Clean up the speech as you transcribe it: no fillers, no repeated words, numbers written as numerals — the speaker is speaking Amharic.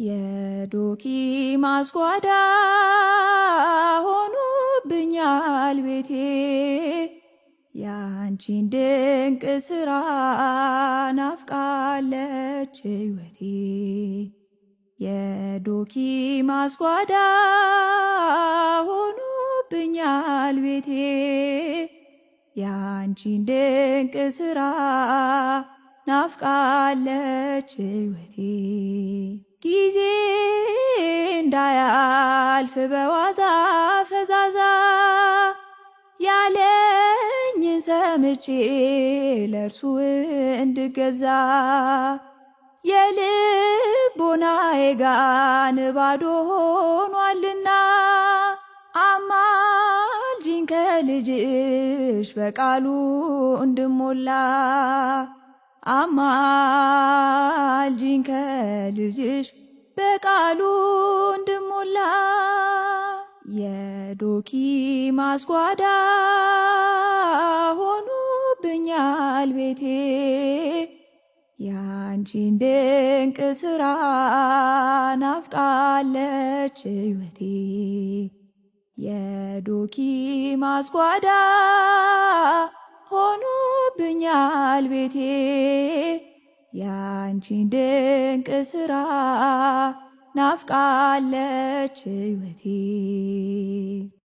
የዶኪ ማስጓዳ ሆኖብኛል ቤቴ ያንቺን ድንቅ ስራ ናፍቃለች ሕይወቴ። የዶኪ ማስጓዳ ሆኖብኛል ቤቴ ያንቺን ድንቅ ስራ ናፍቃለች ሕይወቴ። ጊዜ እንዳያልፍ በዋዛ ፈዛዛ ያለኝን ሰምቼ ለእርሱ እንድገዛ የልቦናዬ ጋን ባዶ ሆኗልና አማልጂኝ ከልጅሽ በቃሉ እንድሞላ አማልጂኝ ከልጅሽ በቃሉ እንድሞላ። የዶኪ ማስጓዳ ሆኖብኛል ቤቴ ያንቺን ድንቅ ስራ ናፍቃለች ሕይወቴ። የዶኪ ማስጓዳ ሆኖብኛል ቤቴ ያንቺን ድንቅ ስራ ናፍቃለች ሕይወቴ።